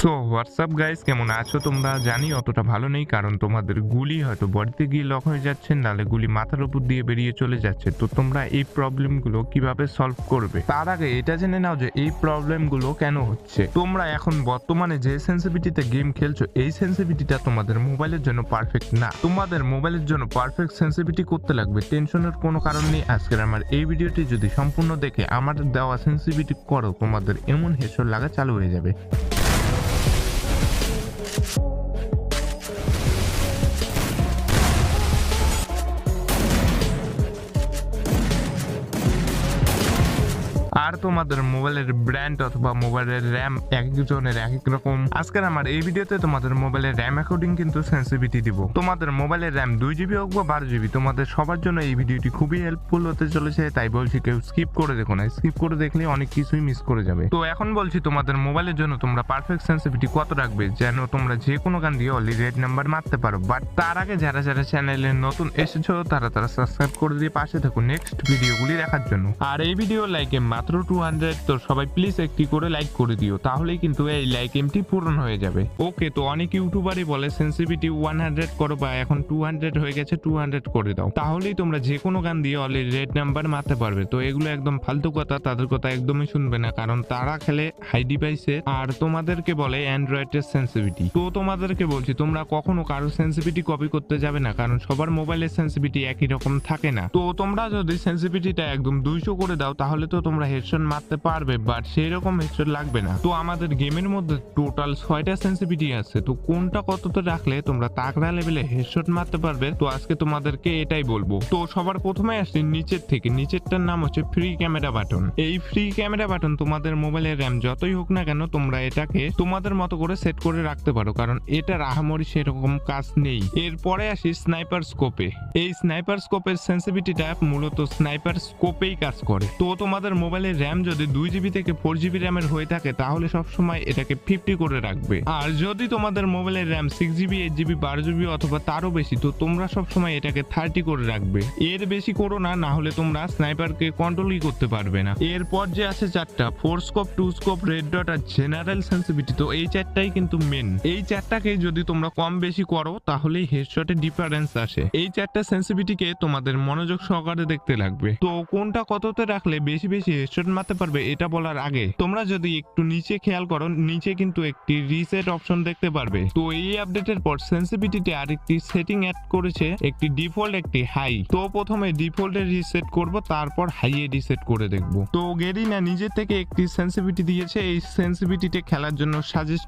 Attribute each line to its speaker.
Speaker 1: So WhatsApp guys, কেমন আছো তোমরা? জানি অতটা ভালো নেই, কারণ তোমাদের গুলি হয়তো বডিতে গিয়ে লক হয়ে যাচ্ছে, নাহলে গুলি মাথার উপর দিয়ে বেরিয়ে চলে যাচ্ছে। তো তোমরা এই প্রবলেমগুলো কিভাবে সলভ করবে, তার আগে এটা জেনে নাও যে এই প্রবলেমগুলো কেন হচ্ছে। তোমরা এখন বর্তমানে যে সেন্সিটিভিটিতে গেম খেলছো, এই সেন্সিটিভিটিটা তোমাদের মোবাইলের জন্য পারফেক্ট না। তোমাদের মোবাইলের জন্য পারফেক্ট সেন্সিটিভিটি করতে লাগবে, টেনশনের কোনো কারণ নেই। আজকের আমার এই ভিডিওটি যদি সম্পূর্ণ দেখে আমাদের দেওয়া সেন্সিটিভিটি করো, তোমাদের এমন হেডশট লাগা চালু হয়ে যাবে। আর তোমাদের মোবাইলের ব্র্যান্ড অথবা মোবাইলের র্যাম একজনের এক এক রকম। আজকের আমার এই ভিডিওতে তোমাদের মোবাইলের র্যাম অ্যাকর্ডিং কিন্তু সেন্সিটিভিটি দিব। তোমাদের মোবাইলের র্যাম 2GB হোক বা 12GB, তোমাদের সবার জন্য এই ভিডিওটি খুবই হেল্পফুল হতে চলেছে। তাই বলছি কেউ স্কিপ করে দেখো না, স্কিপ করে দেখলে অনেক কিছুই মিস করে যাবে। তো এখন বলছি তোমাদের মোবাইলের জন্য তোমরা পারফেক্ট সেন্সিটিভিটি কত রাখবে, যেন তোমরা যে কোনো গান দিয়ে অলরেডি রেড নাম্বার মারতে পারো। বাট তার আগে যারা যারা চ্যানেলে নতুন এসেছো তারা সাবস্ক্রাইব করে দিয়ে পাশে থাকো নেক্সট ভিডিওগুলি দেখার জন্য। আর এই ভিডিও লাইকে মাত্র 200, তো সবাই প্লিজ একটি করে লাইক করে দিও, তাহলেই কিন্তু এই লাইক এমটি পূরণ হয়ে যাবে। ওকে, তো অনেক ইউটিউবারই বলে সেন্সিটিভিটি 100 করো, বা এখন 200 হয়ে গেছে, 200 করে দাও, তাহলেই তোমরা যে কোনো গান দিয়ে অলরেডি রেড নাম্বার মারতে পারবে। তো এগুলো একদম ফালতু কথা, তাদের কথা একদমই শুনবে না, কারণ তারা খেলে হাই ডিভাইসে আর তোমাদেরকে বলে অ্যান্ড্রয়েডের সেন্সিটিভিটি। তো তোমাদেরকে বলছি তোমরা কখনো কারো সেন্সিটিভিটি কপি করতে যাবে না, কারণ সবার মোবাইলের সেন্সিটিভিটি একই রকম থাকে না। তো তোমরা যদি সেন্সিটিভিটিটা একদম 200 করে দাও, তাহলে তো তোমরা হেডশট মারতে পারবে, বাট সেই রকম হেডশট লাগবে না। তো আমাদের গেমের মধ্যে টোটাল 6টা সেন্সিটিভিটি আছে, তো কোনটা কততে রাখলে তোমরা তাগড়া লেভেলে হেডশট মারতে পারবে, তো আজকে তোমাদেরকে এটাই বলবো। তো সবার প্রথমে আসছি নিচের থেকে। নিচেরটার নাম হচ্ছে ফ্রি ক্যামেরা বাটন। এই ফ্রি ক্যামেরা বাটন তোমাদের মোবাইলের র্যাম যতই হোক না কেন, তোমরা এটাকে তোমাদের মতো করে সেট করে রাখতে পারো, কারণ এটার আহামরি সেরকম কাজ নেই। এরপরে আসি স্নাইপার স্কোপে। এই স্নাইপার স্কোপের সেন্সিটিভিটিটা মূলত স্নাইপার স্কোপেই কাজ করে। তো তোমাদের মোবাইলের র্যাম যদি 2GB থেকে 4GB র্যামের হয়ে থাকে, তাহলে সবসময় এটাকে 50 করে রাখবে। আর যদি তোমাদের মোবাইলের র্যাম 6GB, 8GB, 12GB অথবা তারও বেশি, তো তোমরা সবসময় এটাকে 30 করে রাখবে। এর বেশি করো না, না হলে তোমরা স্নাইপারকে কন্ট্রোলই করতে পারবে না। এরপর যে আছে 4টা, 4 স্কোপ, 2 স্কোপ, রেড ডট আর জেনারেল সেন্সিটিভিটি। তো এই 4টাই কিন্তু মেন। এই 4টাকে যদি তোমরা কম বেশি করো, তাহলেই হেডশটে ডিফারেন্স আসে। এই 4টা সেন্সিটিভিটিকে তোমাদের মনোযোগ সহকারে দেখতে লাগবে। তো কোনটা কততে রাখলে বেশি বেশি হেডশট মারতে পারবে, এটা বলার আগে তোমরা যদি একটু নিচে খেয়াল করো, নিচে কিন্তু একটি রিসেট অপশন দেখতে পারবে। তো এই আপডেটের পর সেন্সিটিভিটিতে আরেকটি সেটিং অ্যাড করেছে, একটি ডিফল্ট, একটি হাই। তো প্রথমে ডিফল্টে রিসেট করব, তারপর হাইয়ে রিসেট করে দেখব। তো গেরিনা নিজে থেকে একটি সেন্সিটিভিটি দিয়েছে, এই সেন্সিটিভিটিতে খেলার জন্য সাজেস্ট